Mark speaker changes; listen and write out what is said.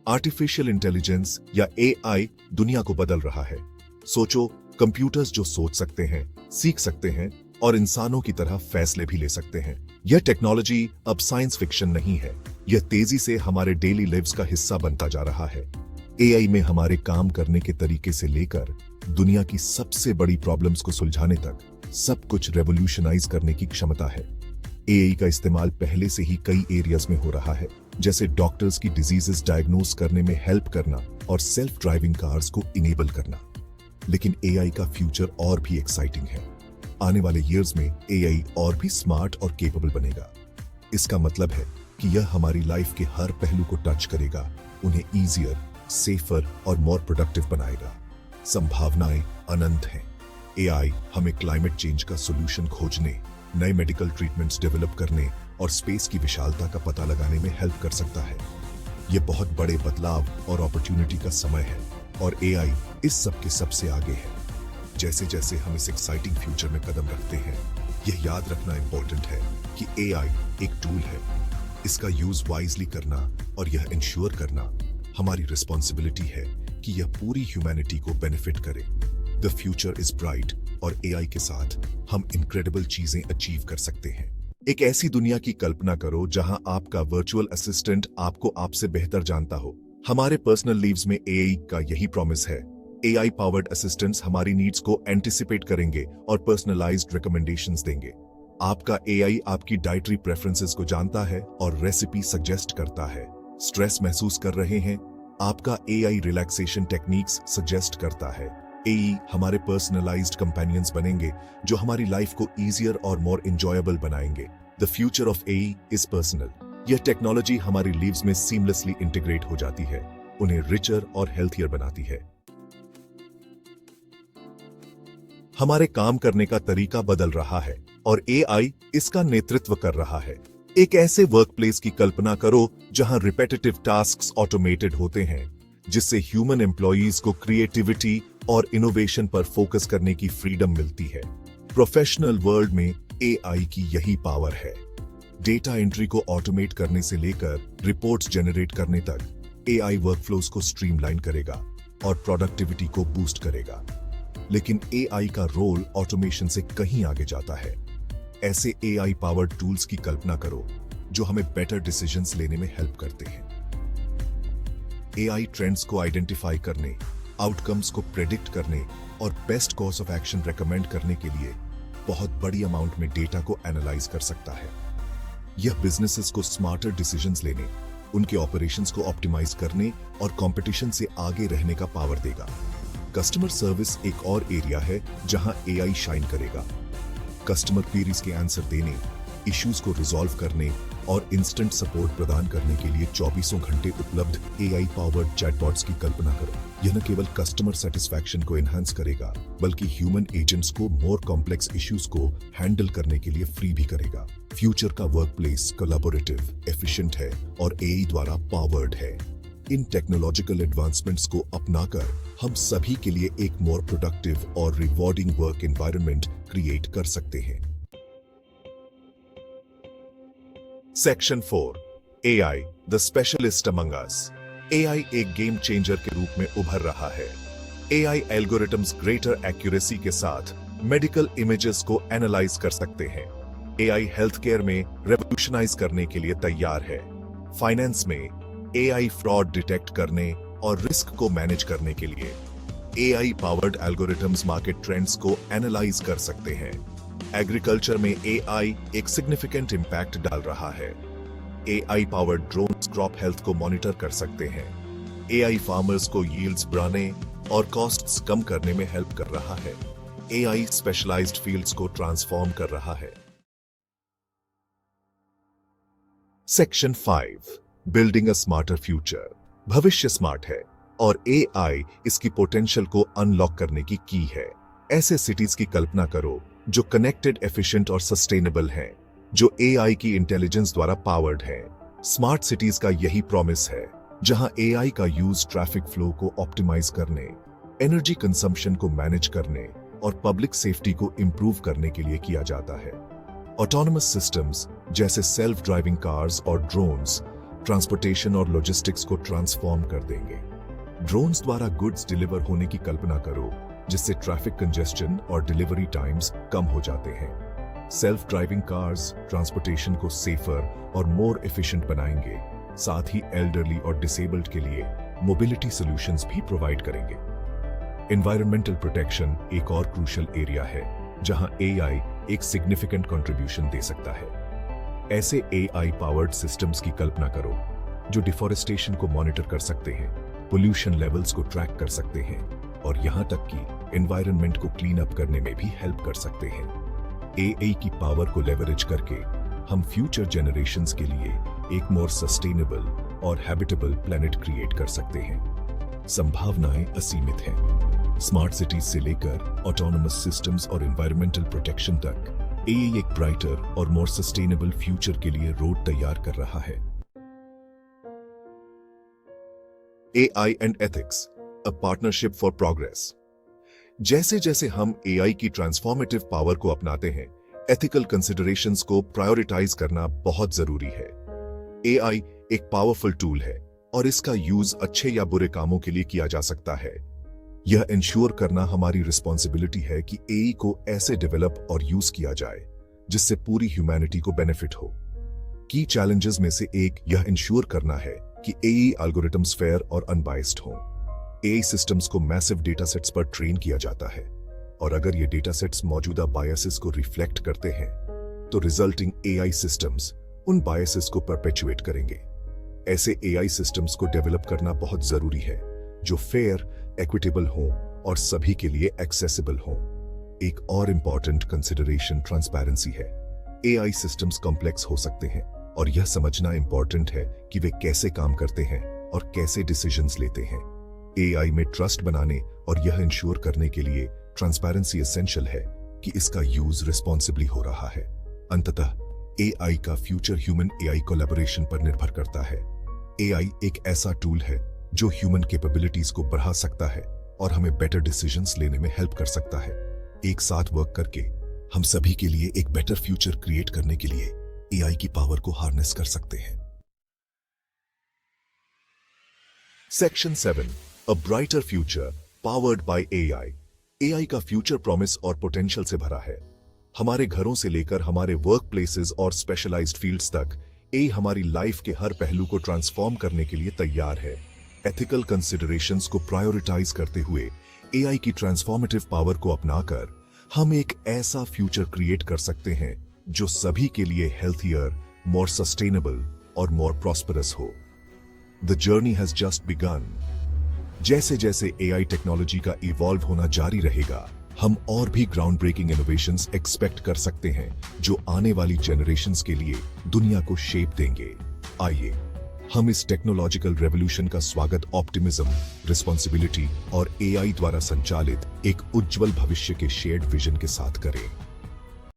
Speaker 1: Artificial intelligence या AI दुनिया को बदल रहा है। सोचो, कंप्यूटर्स जो सोच सकते हैं, सीख सकते हैं और इंसानों की तरह फैसले भी ले सकते हैं। यह टेक्नोलॉजी अब साइंस फिक्शन नहीं है, यह तेजी से हमारे डेली लाइव्स का हिस्सा बनता जा रहा है। एआई में हमारे काम करने के तरीके से लेकर दुनिया की सबसे बड़ी प्रॉब्लम्स को सुलझाने तक सब कुछ रेवोल्यूशनाइज करने की क्षमता है। एआई का इस्तेमाल पहले से ही कई एरियाज में हो रहा है, जैसे डॉक्टर्स की डिजीजेस डायग्नोस करने में हेल्प करना और सेल्फ ड्राइविंग कार्स को इनेबल करना। लेकिन एआई का फ्यूचर और भी एक्साइटिंग है। आने वाले ईयर्स में एआई और भी स्मार्ट और केपेबल बनेगा। इसका मतलब है कि यह हमारी लाइफ के हर पहलू को टच करेगा, उन्हें ईजियर, सेफर और मोर प्रोडक्टिव बनाएगा। संभावनाएं अनंत हैं। एआई हमें क्लाइमेट चेंज का सॉल्यूशन खोजने, नए मेडिकल ट्रीटमेंट्स डेवलप करने और स्पेस की विशालता का पता लगाने में हेल्प कर सकता है। यह बहुत बड़े बदलाव और अपॉर्चुनिटी का समय है और एआई इस सब के सबसे आगे है। जैसे जैसे हम इस एक्साइटिंग फ्यूचर में कदम रखते हैं, यह याद रखना इंपॉर्टेंट है कि एआई एक टूल है। इसका यूज वाइजली करना और यह इंश्योर करना हमारी रिस्पॉन्सिबिलिटी है कि यह पूरी ह्यूमैनिटी को बेनिफिट करे। द फ्यूचर इज ब्राइट और एआई के साथ हम इनक्रेडिबल चीजें अचीव कर सकते हैं। एक ऐसी दुनिया की कल्पना करो जहां आपका वर्चुअल असिस्टेंट आपको आपसे बेहतर जानता हो। हमारे पर्सनल लीव्स में एआई का यही प्रॉमिस है। एआई पावर्ड असिस्टेंट्स हमारी नीड्स को एंटिसिपेट करेंगे और पर्सनलाइज्ड रिकमेंडेशंस देंगे। आपका एआई आपकी डाइटरी प्रेफरेंसेस को जानता है और रेसिपी सजेस्ट करता है। स्ट्रेस महसूस कर रहे हैं, आपका एआई रिलैक्सेशन टेक्निक्स सजेस्ट करता है। एआई हमारे पर्सनलाइज्ड कंपेनियंस बनेंगे जो हमारी लाइफ को इजियर और मोर एंजॉयबल बनाएंगे। The future of AI is personal. यह टेक्नोलॉजी हमारी लिव्स में सीमलेसली इंटीग्रेट हो जाती है, उन्हें रिचर और हेल्थियर बनाती है। हमारे काम करने का तरीका बदल रहा है और एआई इसका नेतृत्व कर रहा है। एक ऐसे वर्कप्लेस की कल्पना करो जहां रिपेटिटिव टास्क्स ऑटोमेटेड होते हैं, जिससे ह्यूमन एम्प्लॉयज को क्रिएटिविटी और इनोवेशन पर फोकस करने की फ्रीडम मिलती है। प्रोफेशनल वर्ल्ड में एआई की यही पावर है। डेटा एंट्री को ऑटोमेट करने से लेकर रिपोर्ट्स जनरेट करने तक एआई वर्कफ्लोज को स्ट्रीमलाइन करेगा और प्रोडक्टिविटी को बूस्ट करेगा। लेकिन एआई का रोल ऑटोमेशन से कहीं आगे जाता है। ऐसे एआई पावर्ड टूल्स की कल्पना करो जो हमें बेटर डिसीजंस लेने में हेल्प करते हैं। एआई ट्रेंड्स को आइडेंटिफाई करने, आउटकम्स को प्रेडिक्ट करने और best course of action recommend करने के लिए बहुत बड़ी अमाउंट में डेटा को एनालाइज कर सकता है। यह बिजनेसेस को स्मार्टर डिसीजंस लेने, उनके ऑपरेशंस को ऑप्टिमाइज करने और कंपटीशन से आगे रहने का पावर देगा। कस्टमर सर्विस एक और एरिया है जहां एआई शाइन करेगा। कस्टमर क्वेरीज के आंसर देने, इश्यूज को रिजॉल्व करने और इंस्टेंट सपोर्ट प्रदान करने के लिए 24 घंटे उपलब्ध एआई पावर्ड चैटबॉट्स की कल्पना करो। यह न केवल कस्टमर सेटिस्फैक्शन को एनहांस करेगा, बल्कि ह्यूमन एजेंट्स को मोर कॉम्प्लेक्स इश्यूज को हैंडल करने के लिए फ्री भी करेगा। फ्यूचर का वर्कप्लेस कोलैबोरेटिव, एफिशिएंट है और एआई द्वारा पावर्ड है। इन टेक्नोलॉजिकल एडवांसमेंट्स को अपनाकर हम सभी के लिए एक मोर प्रोडक्टिव और रिवॉर्डिंग वर्क एनवायरनमेंट क्रिएट कर सकते हैं। Section 4, AI the specialist among us. AI एक गेम चेंजर के रूप में उभर रहा है। एआई एल्गोरिथम्स ग्रेटर एक्यूरेसी के साथ मेडिकल इमेजेस को एनालाइज कर सकते हैं। एआई हेल्थ केयर में रेवोल्यूशनाइज करने के लिए तैयार है। फाइनेंस में एआई फ्रॉड डिटेक्ट करने और रिस्क को मैनेज करने के लिए AI powered algorithms market trends को एनालाइज कर सकते हैं। एग्रीकल्चर में एआई एक सिग्निफिकेंट इंपैक्ट डाल रहा है। AI powered drones crop health को मॉनिटर कर सकते हैं। एआई फार्मर्स को यील्ड्स बढ़ाने और कॉस्ट्स कम करने में हेल्प कर रहा है। एआई स्पेशलाइज्ड फील्ड्स को ट्रांसफॉर्म कर रहा है। सेक्शन 5, बिल्डिंग अ स्मार्टर फ्यूचर। भविष्य स्मार्ट है और एआई इसकी पोटेंशियल को अनलॉक करने की की है। ऐसे सिटीज की कल्पना करो जो कनेक्टेड, एफिशिएंट और सस्टेनेबल हैं, जो एआई की इंटेलिजेंस द्वारा पावर्ड है। स्मार्ट सिटीज का यही प्रॉमिस है, जहां एआई का यूज ट्रैफिक फ्लो को ऑप्टिमाइज करने, एनर्जी कंजम्पशन को मैनेज करने और पब्लिक सेफ्टी को इंप्रूव करने के लिए किया जाता है। ऑटोनोमस सिस्टम्स जैसे सेल्फ ड्राइविंग कार्स और ड्रोन्स ट्रांसपोर्टेशन और लॉजिस्टिक्स को ट्रांसफॉर्म कर देंगे। ड्रोन्स द्वारा गुड्स डिलीवर होने की कल्पना करो, जिससे ट्रैफिक कंजेस्शन और डिलीवरी टाइम्स कम हो जाते हैं। सेल्फ ड्राइविंग कार्स ट्रांसपोर्टेशन को सेफर और मोर एफिशिएंट बनाएंगे, साथ ही एल्डरली और डिसेबल्ड के लिए मोबिलिटी सॉल्यूशंस भी प्रोवाइड करेंगे। एनवायरमेंटल प्रोटेक्शन एक और क्रूशियल एरिया है जहां एआई एक सिग्निफिकेंट कंट्रीब्यूशन दे सकता है। ऐसे एआई पावर्ड सिस्टम्स की कल्पना करो जो डिफॉरेस्टेशन को मॉनिटर कर सकते हैं, पोल्यूशन लेवल्स को ट्रैक कर सकते हैं और यहां तक कि एनवायरनमेंट को क्लीन अप करने में भी हेल्प कर सकते हैं। एआई की पावर को लेवरेज करके हम फ्यूचर जनरेशंस के लिए एक मोर सस्टेनेबल और हैबिटेबल प्लेनेट क्रिएट कर सकते हैं। संभावनाएं असीमित हैं। स्मार्ट सिटीज से लेकर ऑटोनोमस सिस्टम्स और एनवायरमेंटल प्रोटेक्शन तक एआई एक ब्राइटर और मोर सस्टेनेबल फ्यूचर के लिए रोड तैयार कर रहा है। AI and ethics, a partnership for progress. जैसे जैसे हम एआई की ट्रांसफॉर्मेटिव पावर को अपनाते हैं, एथिकल कंसिडरेशंस को प्रायोरिटाइज करना बहुत जरूरी है। एआई एक पावरफुल टूल है और इसका यूज अच्छे या बुरे कामों के लिए किया जा सकता है। यह इंश्योर करना हमारी रिस्पॉन्सिबिलिटी है कि एआई को ऐसे डेवलप और यूज किया जाए जिससे पूरी ह्यूमैनिटी को बेनिफिट हो। की चैलेंजेस में से एक यह इंश्योर करना है कि एआई एल्गोरिथम्स फेयर और अनबायस्ड हों। एआई सिस्टम्स को मैसिव डेटा सेट्स पर ट्रेन किया जाता है और अगर ये डेटा सेट्स मौजूदा बायसेस को रिफ्लेक्ट करते हैं तो रिजल्टिंग एआई सिस्टम्स उन बायसेस को परपेचुएट करेंगे। ऐसे एआई सिस्टम्स को डेवलप करना बहुत जरूरी है जो फेयर, इक्विटेबल हो और सभी के लिए एक्सेसिबल हो। एक और इंपॉर्टेंट कंसिडरेशन ट्रांसपेरेंसी है। एआई सिस्टम्स कॉम्प्लेक्स हो सकते हैं और यह समझना इंपॉर्टेंट है कि वे कैसे काम करते हैं और कैसे डिसीजंस लेते हैं। एआई में ट्रस्ट बनाने और यह इंश्योर करने के लिए ट्रांसपेरेंसी एसेंशियल है कि इसका यूज रिस्पॉन्सिबली हो रहा है। अंततः एआई का फ्यूचर ह्यूमन एआई कोलैबोरेशन पर निर्भर करता है। एआई एक ऐसा टूल है जो ह्यूमन कैपेबिलिटीज को बढ़ा सकता है और हमें बेटर डिसीजंस लेने में हेल्प कर सकता है। एक साथ वर्क करके हम सभी के लिए एक बेटर फ्यूचर क्रिएट करने के लिए एआई की पावर को हार्नेस कर सकते हैं। Section 7, a brighter future powered by AI. AI का फ्यूचर प्रॉमिस और पोटेंशियल से भरा है। हमारे घरों से लेकर हमारे वर्क प्लेसेस और स्पेशलाइज्ड फील्ड्स तक एआई हमारी लाइफ के हर पहलू को ट्रांसफॉर्म करने के लिए तैयार है। एथिकल कंसिडरेशंस को प्रायोरिटाइज करते हुए एआई की ट्रांसफॉर्मेटिव पावर को अपनाकर हम एक ऐसा फ्यूचर क्रिएट कर सकते हैं जो सभी के लिए हेल्थियर, मोर सस्टेनेबल और मोर प्रॉस्परस हो। The journey has just begun. जैसे जैसे एआई टेक्नोलॉजी का इवॉल्व होना जारी रहेगा, हम और भी ग्राउंड ब्रेकिंग इनोवेशंस एक्सपेक्ट कर सकते हैं जो आने वाली जनरेशंस के लिए दुनिया को शेप देंगे। आइए हम इस टेक्नोलॉजिकल रेवोल्यूशन का स्वागत ऑप्टिमिज्म, रिस्पॉन्सिबिलिटी और एआई द्वारा संचालित एक उज्जवल भविष्य के शेयर्ड विजन के साथ करें।